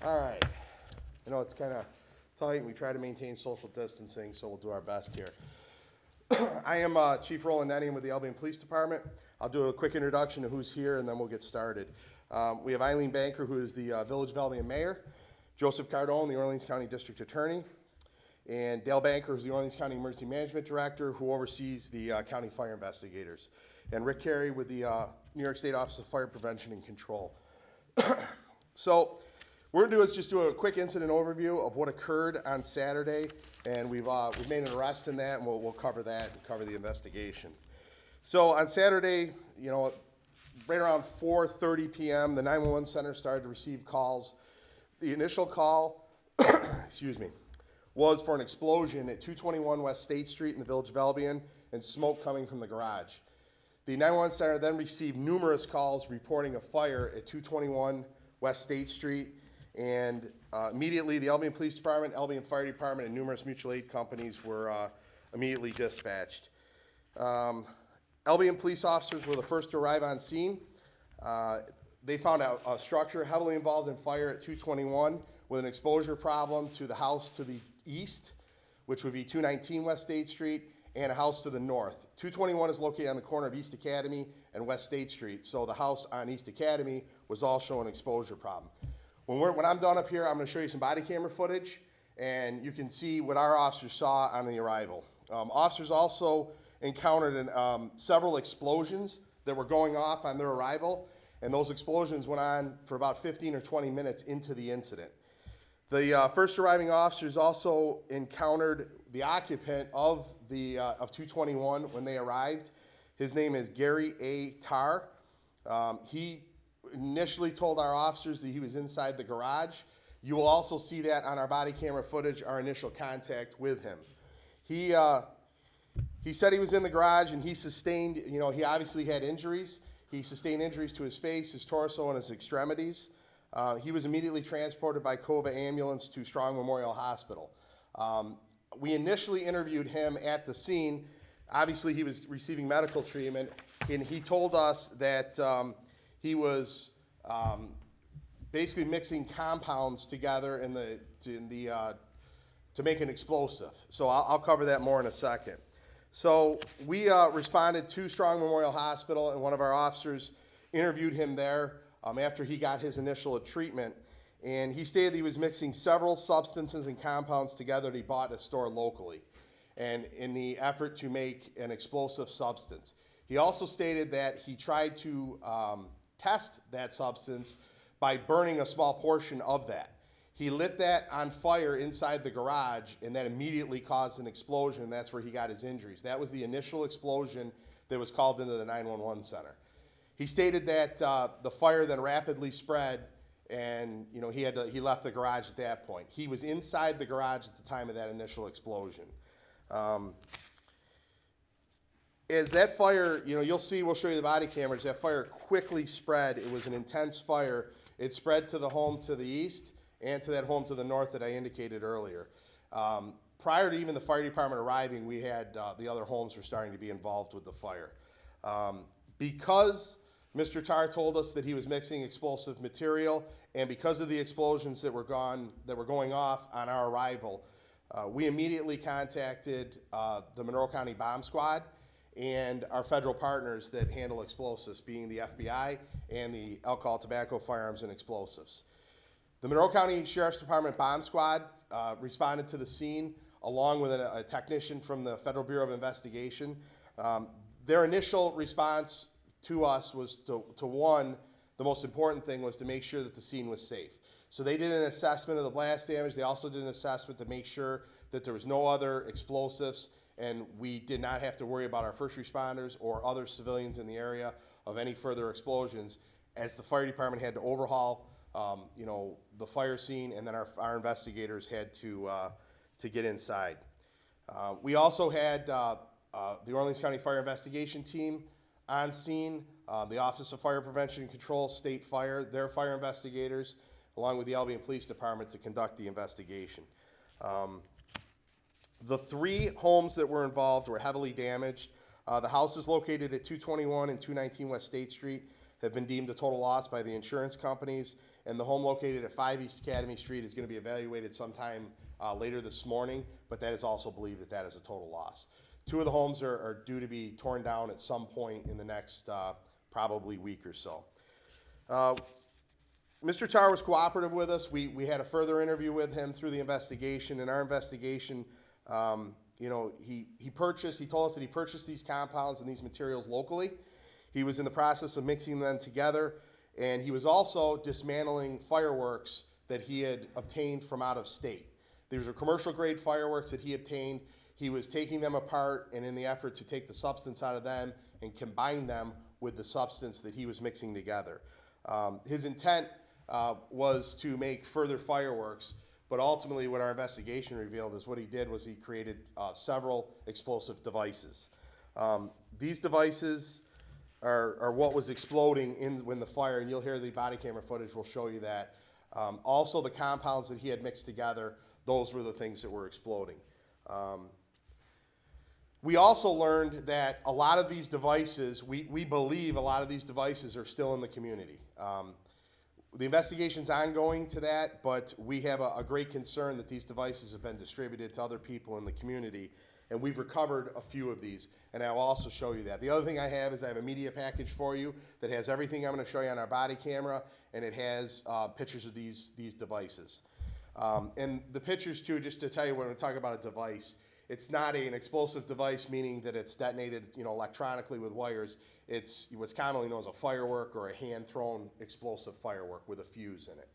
All right. I know it's kind of tight, and we try to maintain social distancing, so we'll do our best here. I am Chief Roland Nennian with the Albion Police Department. I'll do a quick introduction to who's here, and then we'll get started. We have Eileen Banker, who is the Village of Albion Mayor, Joseph Cardone, the Orleans County District Attorney, and Dale Banker, who's the Orleans County Emergency Management Director, who oversees the county fire investigators, and Rick Carey with the New York State Office of Fire Prevention and Control. So what we're going to do is just do a quick incident overview of what occurred on Saturday, and we've made an arrest in that, and we'll cover that and cover the investigation. So on Saturday, right around 4:30 p.m., the 911 center started to receive calls. The initial call, excuse me, was for an explosion at 221 West State Street in the Village of Albion and smoke coming from the garage. The 911 center then received numerous calls reporting a fire at 221 West State Street, and immediately the Albion Police Department, Albion Fire Department, and numerous mutual aid companies were immediately dispatched. Albion police officers were the first to arrive on scene. They found a structure heavily involved in fire at 221 with an exposure problem to the house to the east, which would be 219 West State Street, and a house to the north. 221 is located on the corner of East Academy and West State Street, so the house on East Academy was all showing exposure problem. When I'm done up here, I'm going to show you some body camera footage, and you can see what our officers saw on the arrival. Officers also encountered several explosions that were going off on their arrival, and those explosions went on for about 15 or 20 minutes into the incident. The first arriving officers also encountered the occupant of 221 when they arrived. His name is Gary A. Tarr. He initially told our officers that he was inside the garage. You will also see that on our body camera footage, our initial contact with him. He said he was in the garage, and he sustained, he obviously had injuries. He sustained injuries to his face, his torso, and his extremities. He was immediately transported by COVA ambulance to Strong Memorial Hospital. We initially interviewed him at the scene. Obviously, he was receiving medical treatment, and he told us that he was basically mixing compounds together to make an explosive. So I'll cover that more in a second. So we responded to Strong Memorial Hospital, and one of our officers interviewed him there after he got his initial treatment, and he stated that he was mixing several substances and compounds together that he bought at a store locally, and in the effort to make an explosive substance. He also stated that he tried to test that substance by burning a small portion of that. He lit that on fire inside the garage, and that immediately caused an explosion, and that's where he got his injuries. That was the initial explosion that was called into the 911 center. He stated that the fire then rapidly spread, and he left the garage at that point. He was inside the garage at the time of that initial explosion. As that fire, you'll see, we'll show you the body cameras, that fire quickly spread. It was an intense fire. It spread to the home to the east and to that home to the north that I indicated earlier. Prior to even the fire department arriving, we had the other homes were starting to be involved with the fire. Because Mr. Tarr told us that he was mixing explosive material, and because of the explosions that were going off on our arrival, we immediately contacted the Monroe County Bomb Squad and our federal partners that handle explosives, being the FBI and the Alcohol, Tobacco, Firearms, and Explosives. The Monroe County Sheriff's Department Bomb Squad responded to the scene along with a technician from the Federal Bureau of Investigation. Their initial response to us was the most important thing was to make sure that the scene was safe. So they did an assessment of the blast damage. They also did an assessment to make sure that there was no other explosives, and we did not have to worry about our first responders or other civilians in the area of any further explosions, as the fire department had to overhaul the fire scene, and then our investigators had to get inside. We also had the Orleans County Fire Investigation Team on scene, the Office of Fire Prevention and Control, State Fire, their fire investigators, along with the Albion Police Department to conduct the investigation. The three homes that were involved were heavily damaged. The house is located at 221 and 219 West State Street. have been deemed a total loss by the insurance companies, and the home located at 5 East Academy Street is going to be evaluated sometime later this morning, but that is also believed that that is a total loss. 2 of the homes are due to be torn down at some point in the next probably week or so. Mr. Tarr was cooperative with us. We had a further interview with him through the investigation. In our investigation, he told us that he purchased these compounds and these materials locally. He was in the process of mixing them together, and he was also dismantling fireworks that he had obtained from out of state. These were commercial grade fireworks that he obtained. He was taking them apart, and in the effort to take the substance out of them and combine them with the substance that he was mixing together. His intent was to make further fireworks, but ultimately what our investigation revealed is what he did was he created several explosive devices. These devices are what was exploding when the fire, and you'll hear the body camera footage will show you that. Also the compounds that he had mixed together, those were the things that were exploding. We also learned that a lot of these devices, we believe a lot of these devices are still in the community. The investigation's ongoing to that, but we have a great concern that these devices have been distributed to other people in the community, and we've recovered a few of these, and I'll also show you that. The other thing I have is I have a media package for you that has everything I'm going to show you on our body camera, and it has pictures of these devices. And the pictures, too, just to tell you when we talk about a device, it's not an explosive device, meaning that it's detonated, electronically with wires. It's what's commonly known as a firework or a hand-thrown explosive firework with a fuse in it.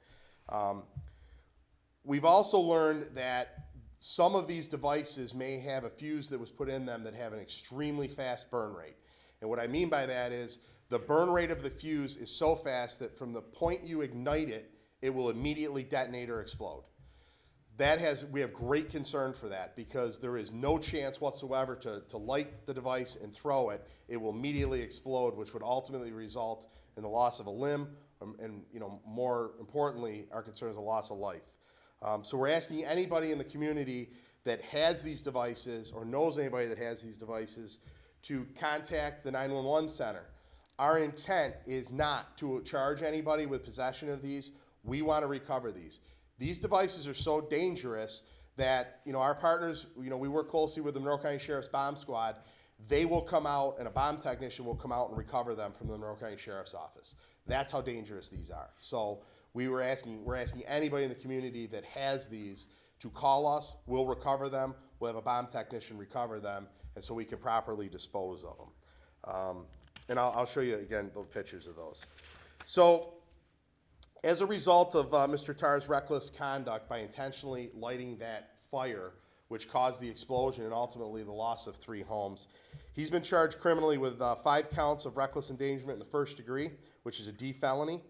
We've also learned that some of these devices may have a fuse that was put in them that have an extremely fast burn rate. And what I mean by that is the burn rate of the fuse is so fast that from the point you ignite it, it will immediately detonate or explode. We have great concern for that because there is no chance whatsoever to light the device and throw it. It will immediately explode, which would ultimately result in the loss of a limb, and more importantly, our concern is the loss of life. So we're asking anybody in the community that has these devices or knows anybody that has these devices to contact the 911 center. Our intent is not to charge anybody with possession of these. We want to recover these. These devices are so dangerous that, our partners, we work closely with the Monroe County Sheriff's Bomb Squad. They will come out, and a bomb technician will come out and recover them from the Monroe County Sheriff's Office. That's how dangerous these are. So we're asking anybody in the community that has these to call us. We'll recover them. We'll have a bomb technician recover them, and so we can properly dispose of them. And I'll show you again the pictures of those. So, as a result of Mr. Tarr's reckless conduct by intentionally lighting that fire, which caused the explosion and ultimately the loss of 3 homes, he's been charged criminally with 5 counts of reckless endangerment in the first degree, which is a D felony.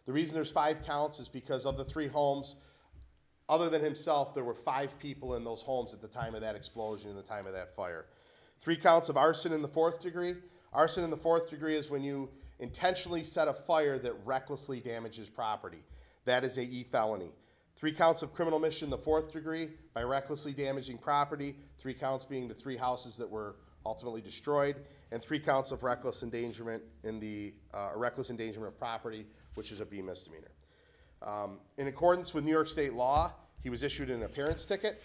The reason there's 5 counts is because of the 3 homes, other than himself, there were 5 people in those homes at the time of that explosion and the time of that fire. 3 counts of arson in the 4th degree. Arson in the 4th degree is when you intentionally set a fire that recklessly damages property. That is a E felony. 3 counts of criminal mischief in the 4th degree by recklessly damaging property, 3 counts being the 3 houses that were ultimately destroyed, and 3 counts of reckless endangerment reckless endangerment of property, which is a B misdemeanor. In accordance with New York State law, he was issued an appearance ticket.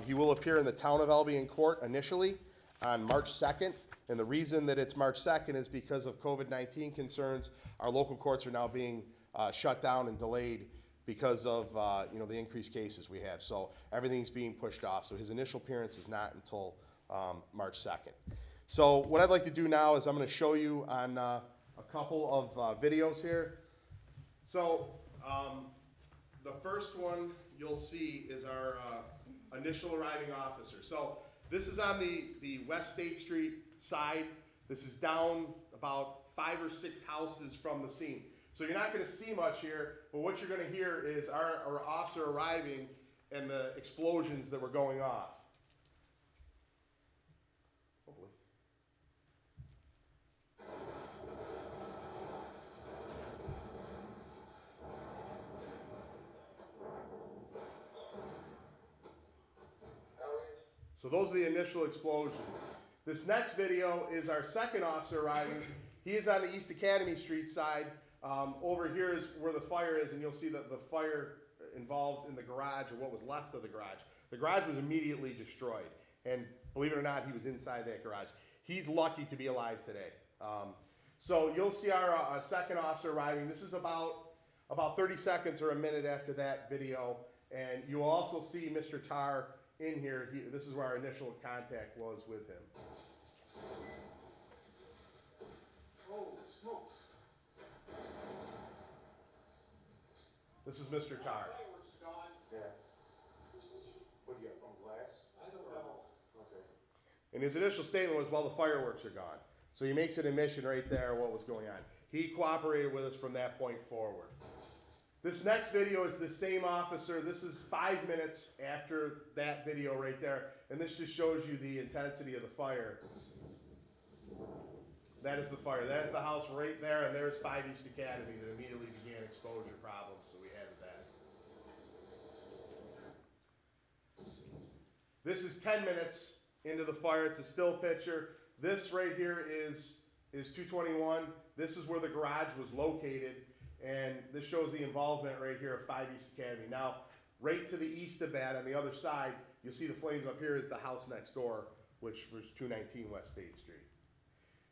He will appear in the town of Albion court initially on March 2nd. And the reason that it's March 2nd is because of COVID-19 concerns. Our local courts are now being shut down and delayed because of the increased cases we have. So everything's being pushed off. So his initial appearance is not until March 2nd. So what I'd like to do now is I'm going to show you on a couple of videos here. So the first one you'll see is our initial arriving officer. So this is on the West State Street side. This is down about 5 or 6 houses from the scene. So you're not going to see much here, but what you're going to hear is our officer arriving and the explosions that were going off. Hopefully. So those are the initial explosions. This next video is our second officer arriving. He is on the East Academy Street side. Over here is where the fire is, and you'll see that the fire involved in the garage, or what was left of the garage. The garage was immediately destroyed, and believe it or not, he was inside that garage. He's lucky to be alive today. So you'll see our second officer arriving. This is about 30 seconds or a minute after that video, and you'll also see Mr. Tar in here. This is where our initial contact was with him. Oh, smokes. This is Mr. Tar. Yeah. What do you got, from glass? I don't know. Okay. And his initial statement was, well, the fireworks are gone. So he makes an admission right there what was going on. He cooperated with us from that point forward. This next video is the same officer. This is 5 minutes after that video right there. And this just shows you the intensity of the fire. That is the fire. That is the house right there, and there's 5 East Academy that immediately began exposure problems, so we had that. This is 10 minutes into the fire. It's a still picture. This right here is 221. This is where the garage was located, and this shows the involvement right here of 5 East Academy. Now, right to the east of that, on the other side, you'll see the flames up here is the house next door, which was 219 West State Street.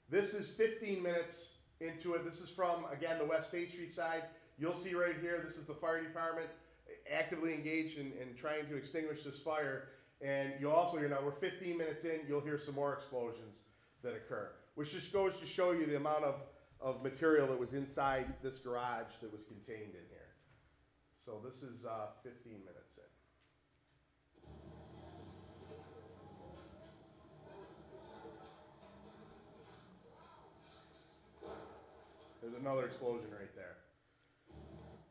This is 15 minutes into it. This is from, again, the West State Street side. You'll see right here, this is the fire department actively engaged in trying to extinguish this fire. And you'll also, we're 15 minutes in, you'll hear some more explosions that occur, which just goes to show you the amount of material that was inside this garage that was contained in here. So this is 15 minutes in. There's another explosion right there.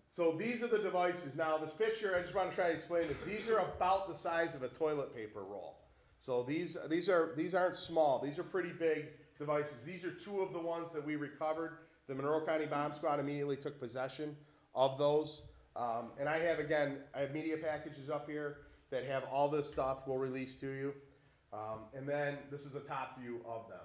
So these are the devices. Now this picture, I just want to try to explain this. These are about the size of a toilet paper roll. So these aren't small. These are pretty big devices. These are 2 of the ones that we recovered. The Monroe County Bomb Squad immediately took possession of those. And I have media packages up here that have all this stuff we'll release to you. And then this is a top view of them.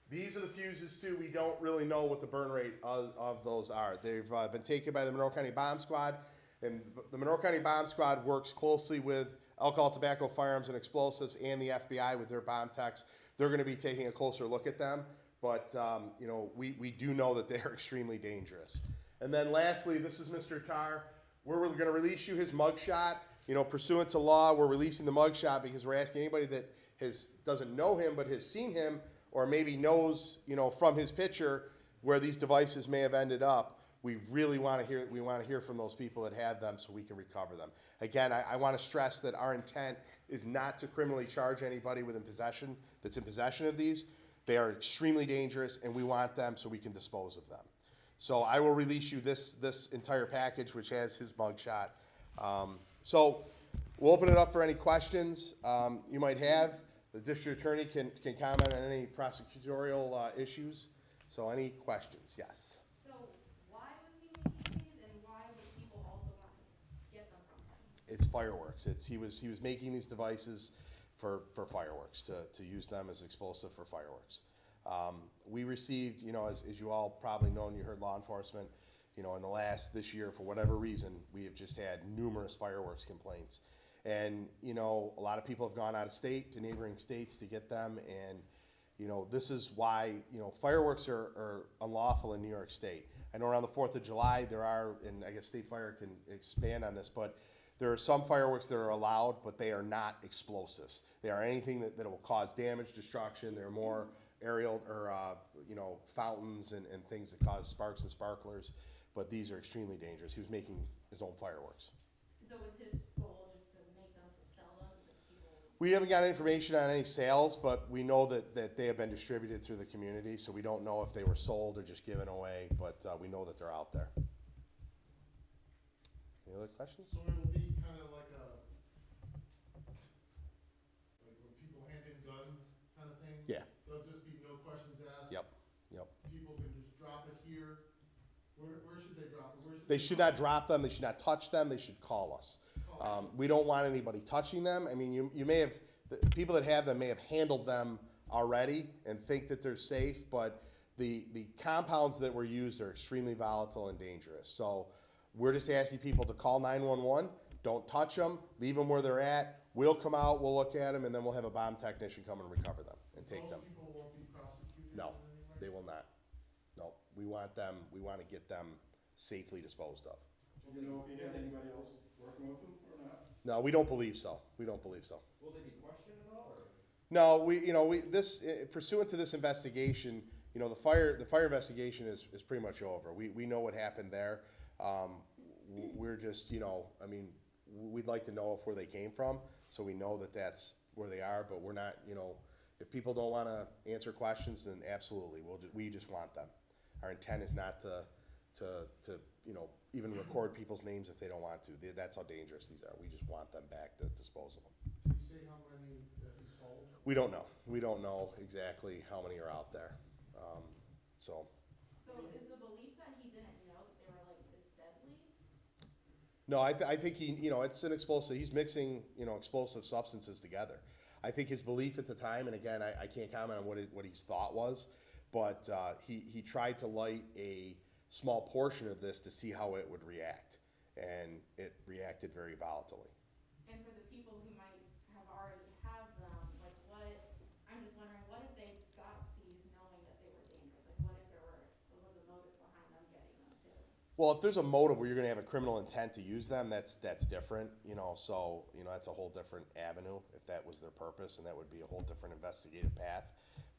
These are the fuses too. We don't really know what the burn rate of those are. They've been taken by the Monroe County Bomb Squad, and the Monroe County Bomb Squad works closely with alcohol, tobacco, firearms, and explosives, and the FBI with their bomb techs. They're going to be taking a closer look at them, but we do know that they're extremely dangerous. And then lastly, this is Mr. Tar. We're going to release you his mugshot. Pursuant to law, we're releasing the mugshot because we're asking anybody that doesn't know him but has seen him, or maybe knows, from his picture where these devices may have ended up. We really want to hear from those people that have them so we can recover them. Again, I want to stress that our intent is not to criminally charge anybody that's in possession of these. They are extremely dangerous, and we want them so we can dispose of them. So I will release you this entire package, which has his mugshot. So we'll open it up for any questions you might have. The district attorney can comment on any prosecutorial issues. So any questions? Yes. So why was he making these, and why would people also want to get them from him? It's fireworks. He was making these devices for fireworks, to use them as explosive for fireworks. We received, as you all probably know, and you heard law enforcement, in this year, for whatever reason, we have just had numerous fireworks complaints. And, a lot of people have gone out of state to neighboring states to get them. And, this is why, fireworks are unlawful in New York State. I know around the 4th of July there are, and I guess State Fire can expand on this, but there are some fireworks that are allowed, but they are not explosives. They are anything that will cause damage, destruction. They're more aerial or, fountains and things that cause sparks and sparklers. But these are extremely dangerous. He was making his own fireworks. So was his goal just to make them to sell them? We haven't got information on any sales, but we know that they have been distributed through the community, so we don't know if they were sold or just given away, but we know that they're out there. Any other questions? So it'll be kind of like when people hand in guns kind of thing? Yeah. There'll just be no questions asked? Yep. People can just drop it here? Where should they drop it? They should not drop them. They should not touch them. They should call us. We don't want anybody touching them. I mean, you may have, the people that have them may have handled them already and think that they're safe, but The compounds that were used are extremely volatile and dangerous. So we're just asking people to call 911, don't touch them, leave them where they're at. We'll come out, we'll look at them, and then we'll have a bomb technician come and recover them and take them. Those people won't be prosecuted in No, any way? they will not. No, we want to get them safely disposed of. Do you know if he had anybody else working with him or not? No, we don't believe so. We don't believe so. Will they be questioned at all, or? No, pursuant to this investigation, the fire investigation is pretty much over. We know what happened there. We're just, we'd like to know where they came from, so we know that that's where they are, but we're not, if people don't want to answer questions, then absolutely, we just want them. Our intent is not to even record people's names if they don't want to. That's how dangerous these are. We just want them back to dispose of them. Did you say how many that he sold? We don't know. We don't know exactly how many are out there. So So is the belief that he didn't know that they were like this deadly? no, I think it's an explosive. He's mixing, explosive substances together. I think his belief at the time, and again, I can't comment on what his thought was, but he tried to light a small portion of this to see how it would react, and it reacted very volatilely. And for the people who might have already have them, like I'm just wondering, what if they got these knowing that they were dangerous? Like what if there was a motive behind them getting them too? Well, if there's a motive where you're going to have a criminal intent to use them, that's different, so, that's a whole different avenue if that was their purpose, and that would be a whole different investigative path.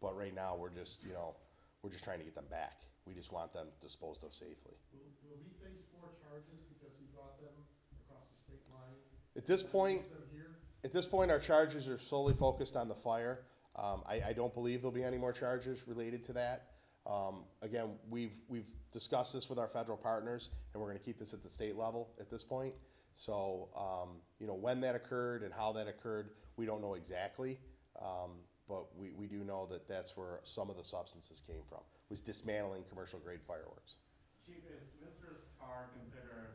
But right now, we're just trying to get them back. We just want them disposed of safely. Will he face 4 charges because he brought them across the state line? At this point, Used them here? At this point, our charges are solely focused on the fire. I don't believe there'll be any more charges related to that. Again, we've discussed this with our federal partners, and we're gonna keep this at the state level at this point. So, when that occurred and how that occurred, we don't know exactly. But we do know that that's where some of the substances came from, was dismantling commercial grade fireworks. Chief, is Mr. Tar considered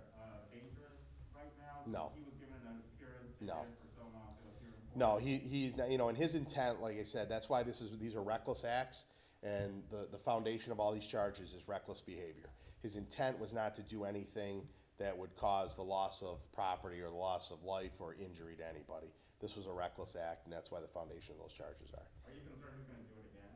dangerous right now? No. Since he was given an appearance No. ticket for so long to appear in court? No, he's not, and his intent, like I said, that's why these are reckless acts, and the foundation of all these charges is reckless behavior. His intent was not to do anything that would cause the loss of property or the loss of life or injury to anybody. This was a reckless act, and that's why the foundation of those charges are. Are you concerned he's gonna do it again?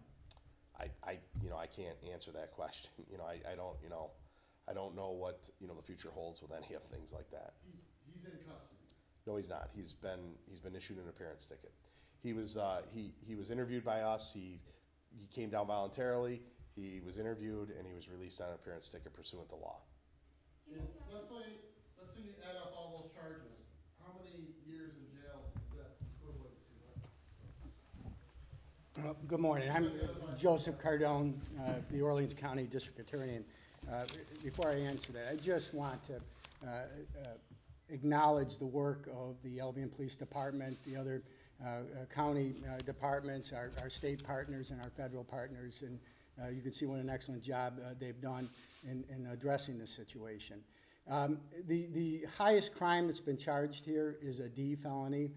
I can't answer that question. I don't know what, the future holds with any of things like that. He's in custody. No, he's not. He's been issued an appearance ticket. He was interviewed by us. He came down voluntarily. He was interviewed, and he was released on an appearance ticket pursuant to law. He must have. Let's say you add up all those charges, how many years in jail is that equivalent to? Well, good morning. I'm Joseph Cardone, the Orleans County District Attorney. And before I answer that, I just want to acknowledge the work of the Albion Police Department, the other county departments, our state partners, and our federal partners. And you can see what an excellent job they've done in addressing this situation. The highest crime that's been charged here is a D felony.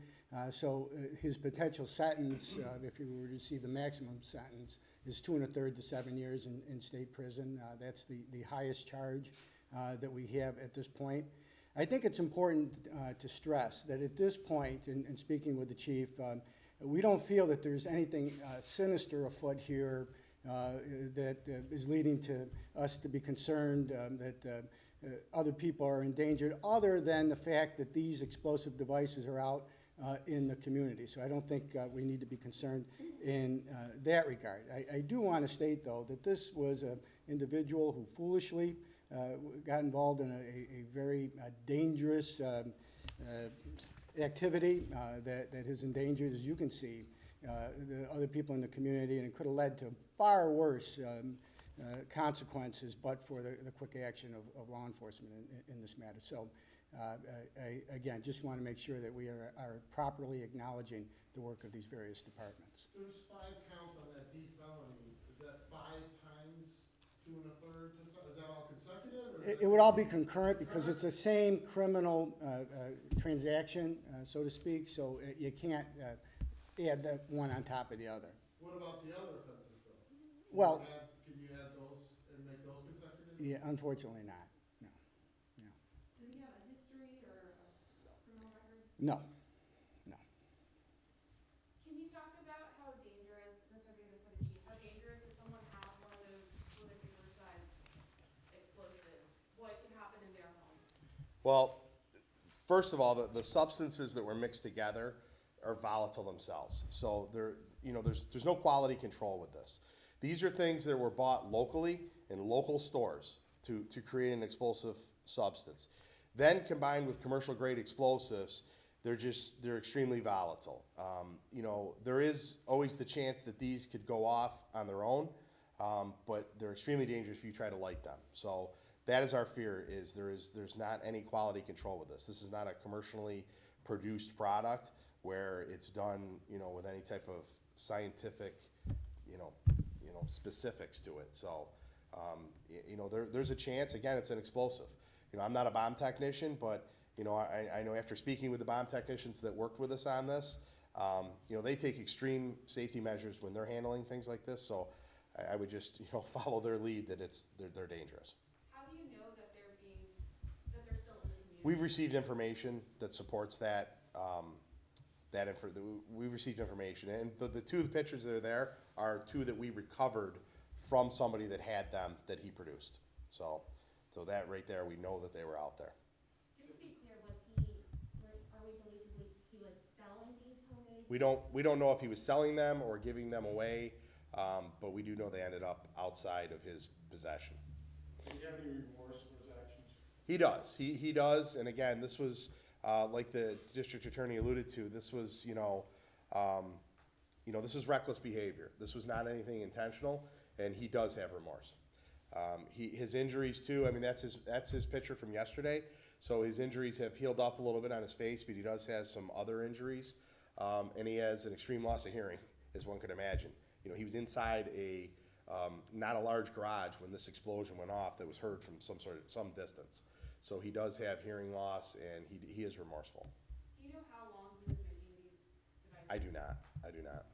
So his potential sentence, if he were to receive the maximum sentence, is 2 1/3 to 7 years in state prison. That's the highest charge that we have at this point. I think it's important to stress that at this point, in speaking with the chief, we don't feel that there's anything sinister afoot here that is leading to us to be concerned that other people are endangered, other than the fact that these explosive devices are out in the community. So I don't think we need to be concerned in that regard. I do want to state, though, that this was an individual who foolishly got involved in a very dangerous activity that has endangered, as you can see, the other people in the community, and it could have led to far worse consequences, but for the quick action of law enforcement in this matter. So, again, just want to make sure that we are properly acknowledging the work of these various departments. There's 5 counts on that D felony. Is that 5 times 2 1/3? Is that all consecutive? Or It would all be concurrent because it's the same criminal transaction, so to speak, so you can't add that one on top of the other. What about the other offenses, though? Well- Can you add Yeah, unfortunately not, no, no. Does he have a history or a criminal record? No, no. Can you talk about how dangerous, this might be good for the chief, how dangerous if someone has one of those bullet size explosives? What can happen in their home? Well, first of all, the substances that were mixed together are volatile themselves. So there's no quality control with this. These are things that were bought locally in local stores to create an explosive substance. Then combined with commercial grade explosives, they're extremely volatile. There is always the chance that these could go off on their own, but they're extremely dangerous if you try to light them. So that is our fear, is there's not any quality control with this. This is not a commercially produced product where it's done, with any type of scientific, specifics to it. So, there's a chance. Again, it's an explosive. I'm not a bomb technician, but I know after speaking with the bomb technicians that worked with us on this, they take extreme safety measures when they're handling things like this. So, I would just follow their lead that they're dangerous. How do you know that they're still in the community? We've received information that supports that. We've received information, and the two pictures that are there are two that we recovered from somebody that had them that he produced. So that right there, we know that they were out there. Just to be clear, are we believing he was selling these homemade? We don't know if he was selling them or giving them away, but we do know they ended up outside of his possession. Do you have any remorse for his actions? He does. He does. And again, this was like the district attorney alluded to. This was this was reckless behavior. This was not anything intentional, and he does have remorse. His injuries too. I mean, that's his picture from yesterday. So his injuries have healed up a little bit on his face, but he does have some other injuries, and he has an extreme loss of hearing, as one could imagine. He was inside not a large garage when this explosion went off that was heard from some distance. So he does have hearing loss, and he is remorseful. Do you know how long he was making these devices? I do not.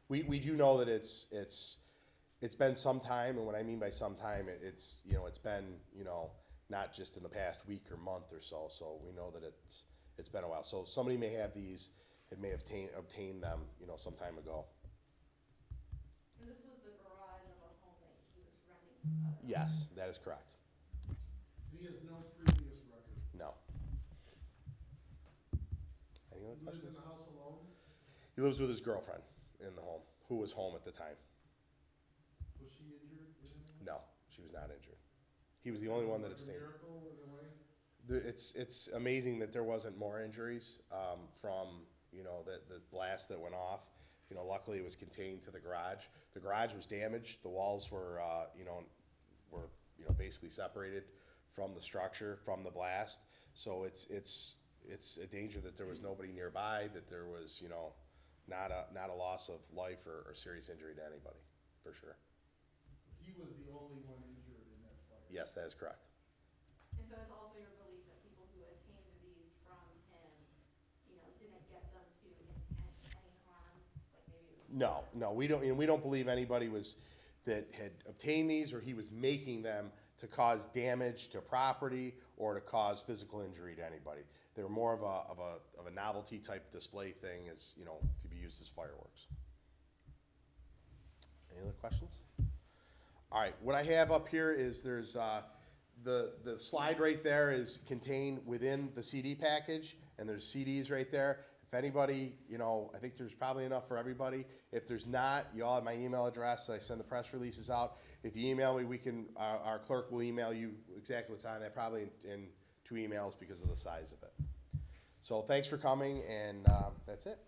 We do know that it's been some time, and what I mean by some time, it's been not just in the past week or month or so. So we know that it's been a while. So somebody may have these and may have obtained them some time ago. And this was the garage of a home that he was renting from others? Yes, that is correct. He has no previous record. No. Any other He lives questions? in the house alone? He lives with his girlfriend in the home, who was home at the time. Was she injured in any way? No, she was not injured. He was the only one that Like a abstained. miracle in a way? It's amazing that there wasn't more injuries from the blast that went off. Luckily it was contained to the garage. The garage was damaged. The walls were basically separated from the structure from the blast. So it's a danger that there was nobody nearby, that there was not a loss of life or serious injury to anybody, for sure. He was the only one injured in that fire? Yes, that is correct. And so it's also your belief that people who attained these from him, didn't get them to intent any harm? Like maybe it was No, we don't believe anybody that had obtained these or he was making them to cause damage to property or to cause physical injury to anybody. They were more of a novelty type display thing, as to be used as fireworks. Any other questions? All right, what I have up here is there's the slide right there is contained within the CD package, and there's CDs right there. If anybody, I think there's probably enough for everybody. If there's not, you all have my email address. I send the press releases out. If you email me, our clerk will email you exactly what's on there, probably in 2 emails because of the size of it. So thanks for coming, and that's it.